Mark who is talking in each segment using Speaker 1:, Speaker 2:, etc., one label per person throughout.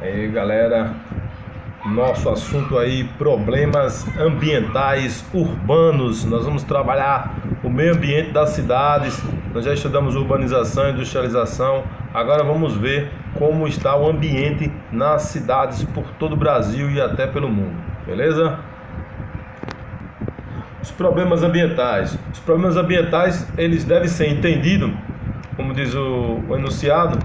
Speaker 1: Aí galera, nosso assunto aí, problemas ambientais urbanos. Nós vamos trabalhar o meio ambiente das cidades. Nós já estudamos urbanização, industrialização. Agora vamos ver como está o ambiente nas cidades por todo o Brasil e até pelo mundo, beleza? Os problemas ambientais. Os problemas ambientais, eles devem ser entendidos, como diz o enunciado,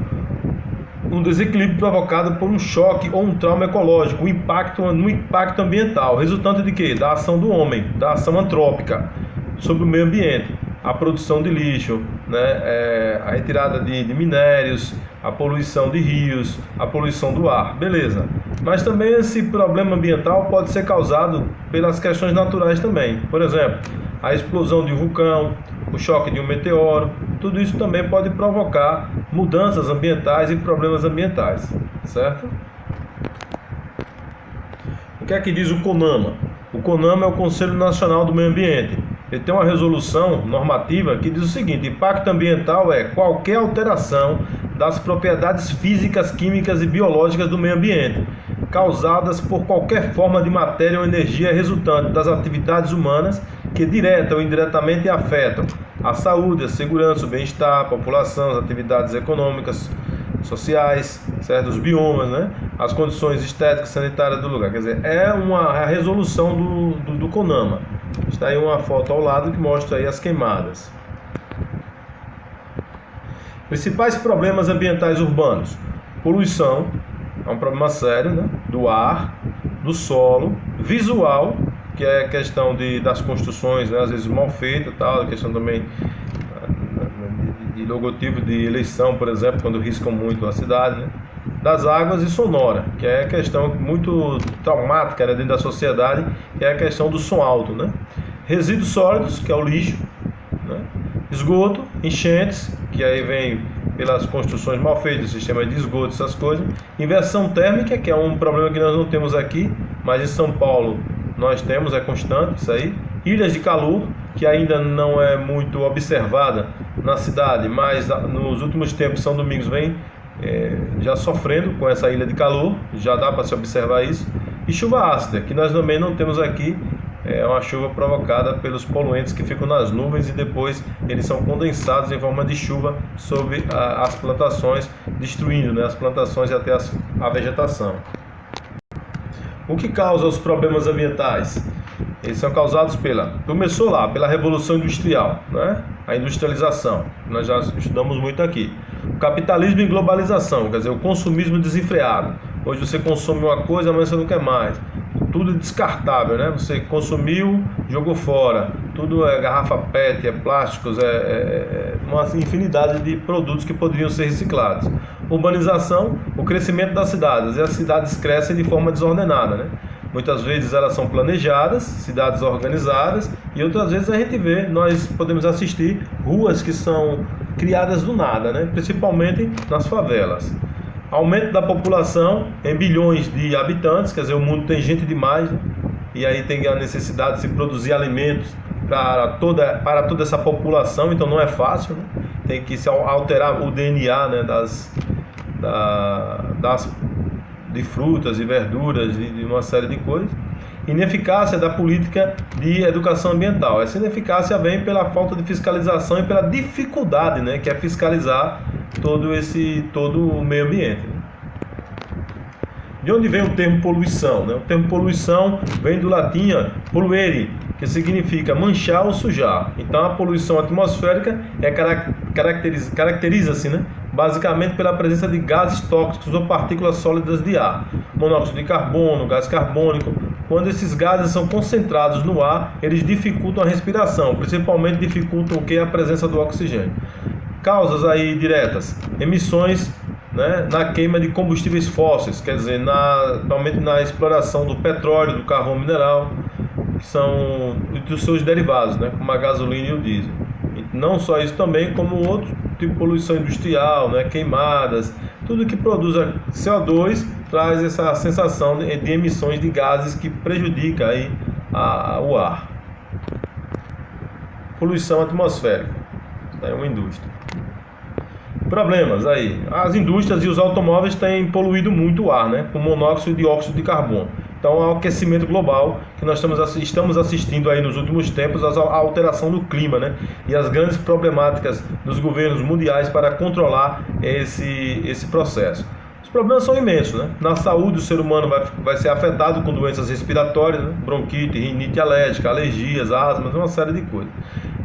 Speaker 1: um desequilíbrio provocado por um choque ou um trauma ecológico, um impacto ambiental, resultante de quê? Da ação do homem, da ação antrópica sobre o meio ambiente, a produção de lixo, né, a retirada de minérios, a poluição de rios, a poluição do ar, beleza. Mas também esse problema ambiental pode ser causado pelas questões naturais também, por exemplo, a explosão de um vulcão, o choque de um meteoro, tudo isso também pode provocar mudanças ambientais e problemas ambientais, certo? O que é que diz o CONAMA? O CONAMA é o Conselho Nacional do Meio Ambiente. Ele tem uma resolução normativa que diz o seguinte: impacto ambiental é qualquer alteração das propriedades físicas, químicas e biológicas do meio ambiente, causadas por qualquer forma de matéria ou energia resultante das atividades humanas que direta ou indiretamente afetam a saúde, a segurança, o bem-estar, a população, as atividades econômicas, sociais, certo? Os biomas, né? As condições estéticas, sanitárias do lugar. Quer dizer, é a resolução do CONAMA. Está aí uma foto ao lado que mostra aí as queimadas. Principais problemas ambientais urbanos: poluição, é um problema sério, né? Do ar, do solo, visual, que é a questão das construções, né? Às vezes mal feitas, tal, a questão também de logotipo de eleição, por exemplo, quando riscam muito a cidade, né? Das águas, e sonora, que é a questão muito traumática, né, dentro da sociedade, que é a questão do som alto, né? Resíduos sólidos, que é o lixo, né? Esgoto, enchentes, que aí vem pelas construções mal feitas, sistema de esgoto, essas coisas. Inversão térmica, que é um problema que nós não temos aqui, mas em São Paulo nós temos, é constante isso aí. Ilhas de calor, que ainda não é muito observada na cidade, mas nos últimos tempos São Domingos vem já sofrendo com essa ilha de calor, já dá para se observar isso. E chuva ácida, que nós também não temos aqui, é uma chuva provocada pelos poluentes que ficam nas nuvens e depois eles são condensados em forma de chuva sobre as plantações, destruindo, né, as plantações e até a vegetação. O que causa os problemas ambientais? Eles são causados começou lá, pela Revolução Industrial, né? A industrialização, nós já estudamos muito aqui. O capitalismo e globalização, quer dizer, o consumismo desenfreado. Hoje você consome uma coisa, amanhã você não quer mais. Tudo descartável, né? Você consumiu, jogou fora. Tudo é garrafa PET, é plásticos, uma infinidade de produtos que poderiam ser reciclados. Urbanização, o crescimento das cidades. E as cidades crescem de forma desordenada, né? Muitas vezes elas são planejadas, cidades organizadas, e outras vezes a gente vê, nós podemos assistir ruas que são criadas do nada, né? Principalmente nas favelas. Aumento da população em bilhões de habitantes, quer dizer, o mundo tem gente demais, né? E aí tem a necessidade de se produzir alimentos para toda essa população, então não é fácil, né? Tem que se alterar o DNA, né, de frutas e verduras e de uma série de coisas. Ineficácia da política de educação ambiental. Essa ineficácia vem pela falta de fiscalização e pela dificuldade, né, que é fiscalizar todo o meio ambiente, né? De onde vem o termo poluição, né? O termo poluição vem do latim poluere, que significa manchar ou sujar. Então a poluição atmosférica caracteriza-se, né, basicamente pela presença de gases tóxicos ou partículas sólidas de ar, monóxido de carbono, gás carbônico. Quando esses gases são concentrados no ar, eles dificultam a respiração, principalmente dificultam a presença do oxigênio. Causas aí diretas: emissões, né, na queima de combustíveis fósseis, quer dizer, principalmente na exploração do petróleo, do carvão mineral, que são dos seus derivados, né, como a gasolina e o diesel. E não só isso também, como outro tipo de poluição industrial, né, queimadas, tudo que produz CO2 traz essa sensação de emissões de gases que prejudica aí o ar. Poluição atmosférica, é uma indústria. Problemas aí. As indústrias e os automóveis têm poluído muito o ar, né? Com monóxido e dióxido de carbono. Então, o aquecimento global que nós estamos assistindo aí nos últimos tempos, a alteração do clima, né? E as grandes problemáticas dos governos mundiais para controlar esse processo. Os problemas são imensos, né? Na saúde, o ser humano vai ser afetado com doenças respiratórias, né? Bronquite, rinite alérgica, alergias, asmas, uma série de coisas.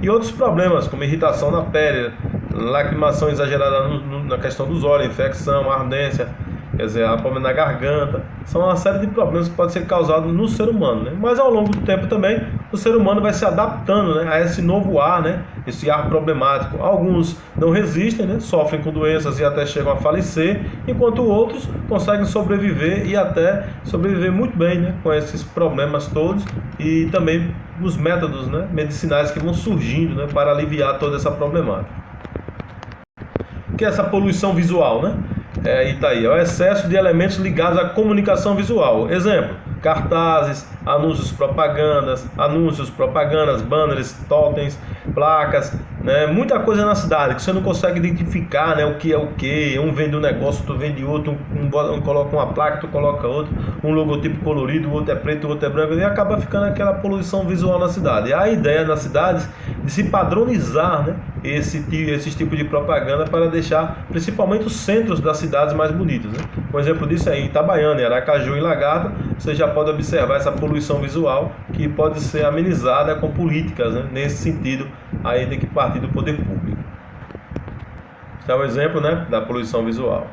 Speaker 1: E outros problemas, como irritação na pele, lacrimação exagerada na questão dos olhos, infecção, ardência, quer dizer, problema na garganta, são uma série de problemas que podem ser causados no ser humano, né? Mas ao longo do tempo também, o ser humano vai se adaptando, né, a esse novo ar, né, esse ar problemático. Alguns não resistem, né, sofrem com doenças e até chegam a falecer, enquanto outros conseguem sobreviver e até sobreviver muito bem, né, com esses problemas todos e também os métodos, né, medicinais que vão surgindo, né, para aliviar toda essa problemática. Que é essa poluição visual, né? E tá aí, é o excesso de elementos ligados à comunicação visual. Exemplo, cartazes, anúncios, propagandas, banners, totens, placas, né? Muita coisa na cidade que você não consegue identificar, né? O que é o que. Um vende um negócio, outro vende outro, um coloca uma placa, outro coloca outro, um logotipo colorido, o outro é preto, o outro é branco, e acaba ficando aquela poluição visual na cidade. E a ideia nas cidades de se padronizar, né, esses tipos de propaganda para deixar principalmente os centros das cidades mais bonitos, né? Um exemplo disso é em Itabaiana, em Aracaju e Lagarto. Você já pode observar essa poluição visual que pode ser amenizada com políticas, né? Nesse sentido, aí tem que partir do poder público. Esse é o exemplo, né, da poluição visual.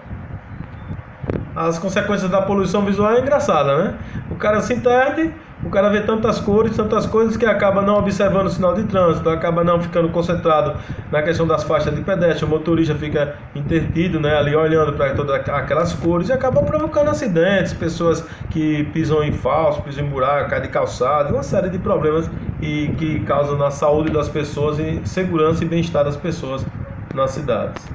Speaker 1: As consequências da poluição visual é engraçada, né? O cara se entende, o cara vê tantas cores, tantas coisas que acaba não observando o sinal de trânsito, acaba não ficando concentrado na questão das faixas de pedestre, o motorista fica intertido, né, ali olhando para todas aquelas cores e acaba provocando acidentes, pessoas que pisam em falso, pisam em buraco, caem de calçado, uma série de problemas que causam na saúde das pessoas e segurança e bem-estar das pessoas nas cidades.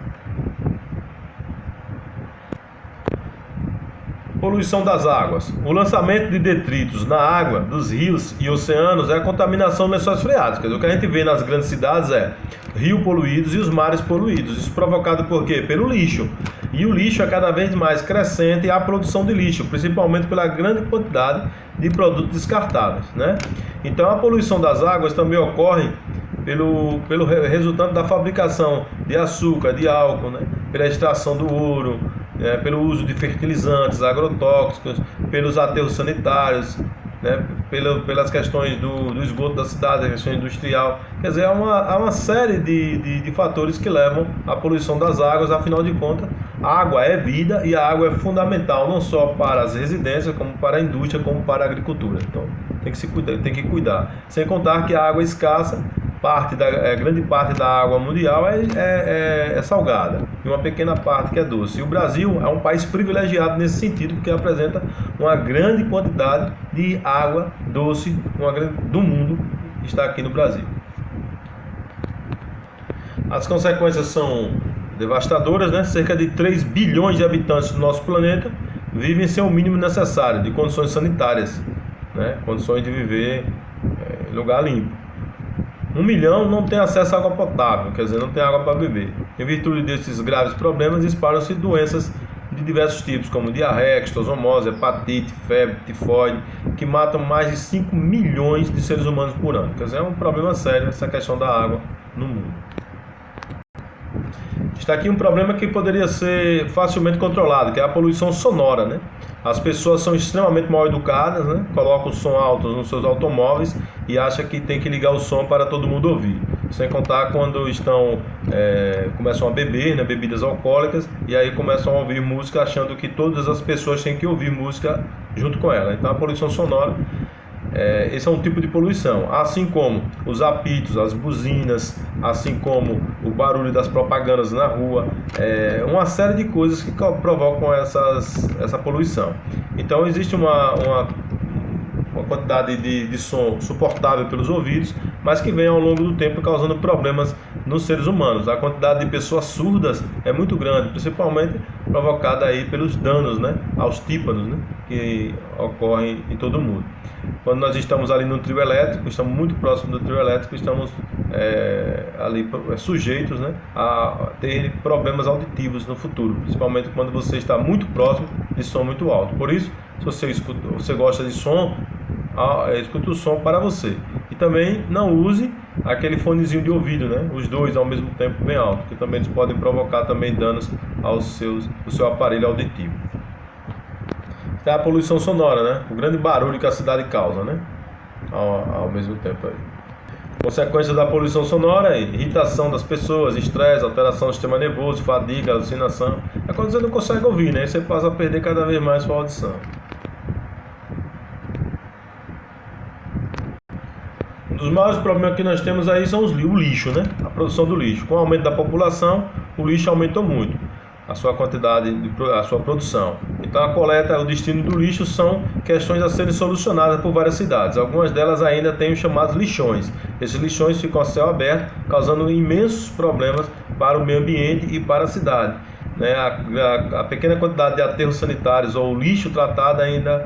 Speaker 1: Poluição das águas. O lançamento de detritos na água dos rios e oceanos é a contaminação dos lençóis freáticos. O que a gente vê nas grandes cidades é rios poluídos e os mares poluídos. Isso provocado por quê? Pelo lixo. E o lixo é cada vez mais crescente e a produção de lixo, principalmente pela grande quantidade de produtos descartáveis, né? Então a poluição das águas também ocorre pelo resultante da fabricação de açúcar, de álcool, né? Pela extração do ouro, pelo uso de fertilizantes, agrotóxicos, pelos aterros sanitários, né? Pelas questões do esgoto da cidade, a questão industrial. Quer dizer, há uma série de fatores que levam à poluição das águas. Afinal de contas, a água é vida e a água é fundamental não só para as residências, como para a indústria, como para a agricultura. Então, tem que cuidar. Sem contar que a água é escassa, grande parte da água mundial é salgada e uma pequena parte que é doce. E o Brasil é um país privilegiado nesse sentido, porque apresenta uma grande quantidade de água doce do mundo está aqui no Brasil. As consequências são devastadoras, né? Cerca de 3 bilhões de habitantes do nosso planeta vivem sem o mínimo necessário de condições sanitárias, né? Condições de viver em lugar limpo. 1 milhão não tem acesso à água potável, quer dizer, não tem água para beber. Em virtude desses graves problemas, espalham-se doenças de diversos tipos, como diarreia, extosomose, hepatite, febre, tifoide, que matam mais de 5 milhões de seres humanos por ano. Quer dizer, é um problema sério essa questão da água no mundo. Está aqui um problema que poderia ser facilmente controlado, que é a poluição sonora, né? As pessoas são extremamente mal educadas, né? Colocam o som alto nos seus automóveis e acham que tem que ligar o som para todo mundo ouvir. Sem contar quando começam a beber, né, bebidas alcoólicas, e aí começam a ouvir música achando que todas as pessoas têm que ouvir música junto com ela. Então a poluição sonora, esse é um tipo de poluição, assim como os apitos, as buzinas, assim como o barulho das propagandas na rua, uma série de coisas que provocam essa poluição. Então existe uma quantidade de som suportável pelos ouvidos, mas que vem ao longo do tempo causando problemas nos seres humanos. A quantidade de pessoas surdas é muito grande, principalmente provocada aí pelos danos, né, aos tímpanos, né, que ocorrem em todo mundo. Quando nós estamos ali no trio elétrico, estamos muito próximos do trio elétrico, estamos ali sujeitos, né, a ter problemas auditivos no futuro, principalmente quando você está muito próximo de som muito alto. Por isso, se você gosta de som, escute o som para você. E também não use aquele fonezinho de ouvido, né? Os dois ao mesmo tempo bem alto, que também eles podem provocar também danos ao seu aparelho auditivo. Tem a poluição sonora, né? O grande barulho que a cidade causa, né? Ao mesmo tempo aí. Consequências da poluição sonora: irritação das pessoas, estresse, alteração do sistema nervoso, fadiga, alucinação. É quando você não consegue ouvir, né? Aí você passa a perder cada vez mais sua audição. Um dos maiores problemas que nós temos aí são o lixo, né? A produção do lixo. Com o aumento da população, o lixo aumentou muito, a sua quantidade, a sua produção. Então a coleta, o destino do lixo são questões a serem solucionadas por várias cidades. Algumas delas ainda têm os chamados lixões. Esses lixões ficam a céu aberto, causando imensos problemas para o meio ambiente e para a cidade. Né, a pequena quantidade de aterros sanitários ou lixo tratado ainda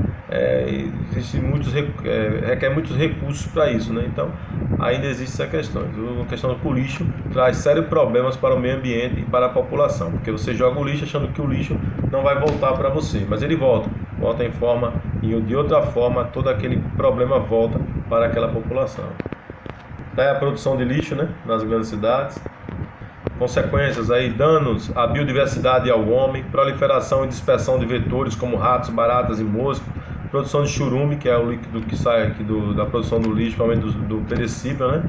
Speaker 1: requer muitos recursos para isso, né? Então ainda existe essa questão. A questão do lixo traz sérios problemas para o meio ambiente e para a população, porque você joga o lixo achando que o lixo não vai voltar para você, mas ele volta em forma e de outra forma todo aquele problema volta para aquela população. Daí a produção de lixo, né, nas grandes cidades. Consequências aí, danos à biodiversidade e ao homem, proliferação e dispersão de vetores como ratos, baratas e moscas, produção de churume, que é o líquido que sai aqui da produção do lixo, principalmente do perecível, né?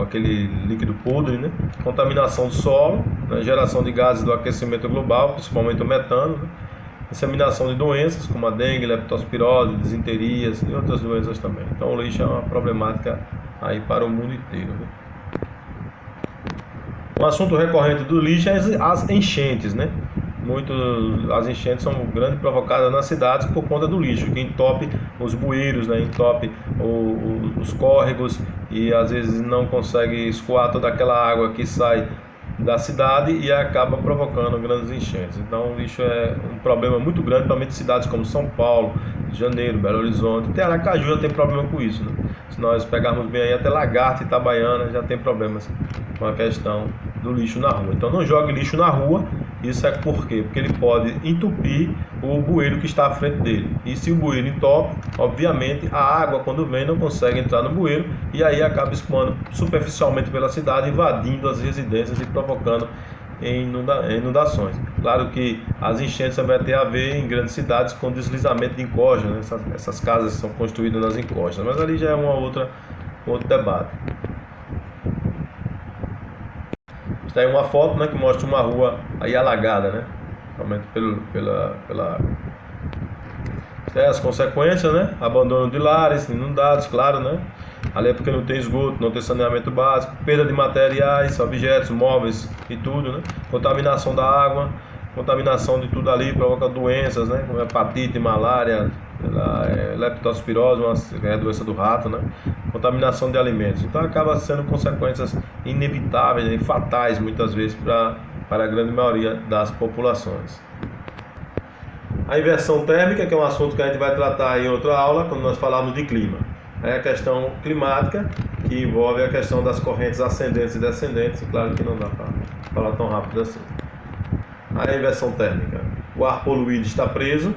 Speaker 1: Aquele líquido podre, né? Contaminação do solo, né? Geração de gases do aquecimento global, principalmente o metano, né? Disseminação de doenças como a dengue, leptospirose, disenterias e outras doenças também. Então o lixo é uma problemática aí para o mundo inteiro, né? Um assunto recorrente do lixo é as enchentes, né? As enchentes são grandes provocadas nas cidades por conta do lixo, que entope os bueiros, né? Entope os córregos e às vezes não consegue escoar toda aquela água que sai da cidade e acaba provocando grandes enchentes. Então o lixo é um problema muito grande, principalmente em cidades como São Paulo, Rio de Janeiro, Belo Horizonte. Até Aracaju já tem problema com isso, né? Se nós pegarmos bem aí, até Lagarto e Itabaiana já tem problemas com a questão do lixo na rua. Então não jogue lixo na rua. Isso é por quê? Porque ele pode entupir o bueiro que está à frente dele. E se o bueiro entope, obviamente a água quando vem não consegue entrar no bueiro e aí acaba escoando superficialmente pela cidade, invadindo as residências e provocando inundações. Claro que as enchentes vai ter a ver em grandes cidades com deslizamento de encostas, né? Essas casas são construídas nas encostas, mas ali já é outro debate. Está aí uma foto, né, que mostra uma rua aí alagada, né? Realmente pela as consequências, né? Abandono de lares, inundados, claro, né? Ali é porque não tem esgoto, não tem saneamento básico, perda de materiais, objetos, móveis e tudo, né? Contaminação da água, contaminação de tudo ali provoca doenças, né? Como hepatite, malária, leptospirose, a doença do rato, né? Contaminação de alimentos. Então acaba sendo consequências inevitáveis e fatais muitas vezes para a grande maioria das populações. A inversão térmica, que é um assunto que a gente vai tratar em outra aula, quando nós falarmos de clima. É a questão climática, que envolve a questão das correntes ascendentes e descendentes, e claro que não dá para falar tão rápido assim. A inversão térmica. O ar poluído está preso,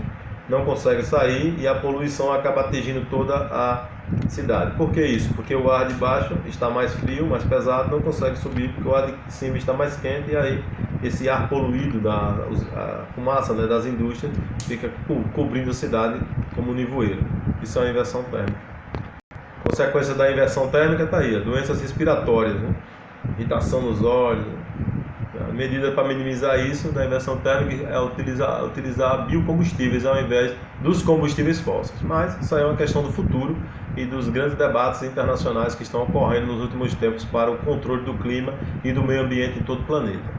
Speaker 1: não consegue sair e a poluição acaba atingindo toda a cidade. Por que isso? Porque o ar de baixo está mais frio, mais pesado, não consegue subir, porque o ar de cima está mais quente e aí esse ar poluído, a fumaça, né, das indústrias fica cobrindo a cidade como um nevoeiro. Isso é uma inversão térmica. Consequência da inversão térmica está aí, doenças respiratórias, né? Irritação nos olhos. A medida para minimizar isso da inversão térmica é utilizar biocombustíveis ao invés dos combustíveis fósseis. Mas isso aí é uma questão do futuro e dos grandes debates internacionais que estão ocorrendo nos últimos tempos para o controle do clima e do meio ambiente em todo o planeta.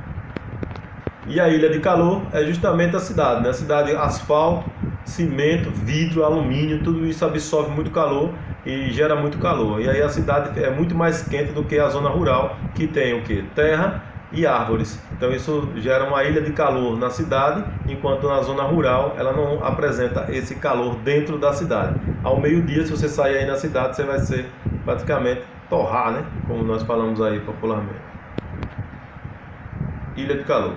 Speaker 1: E a ilha de calor é justamente a cidade, né? A cidade, asfalto, cimento, vidro, alumínio, tudo isso absorve muito calor e gera muito calor. E aí a cidade é muito mais quente do que a zona rural, que tem o quê? Terra, e árvores. Então isso gera uma ilha de calor na cidade, enquanto na zona rural ela não apresenta esse calor dentro da cidade. Ao meio-dia, se você sair aí na cidade, você vai ser praticamente torrar, né? Como nós falamos aí popularmente. Ilha de calor.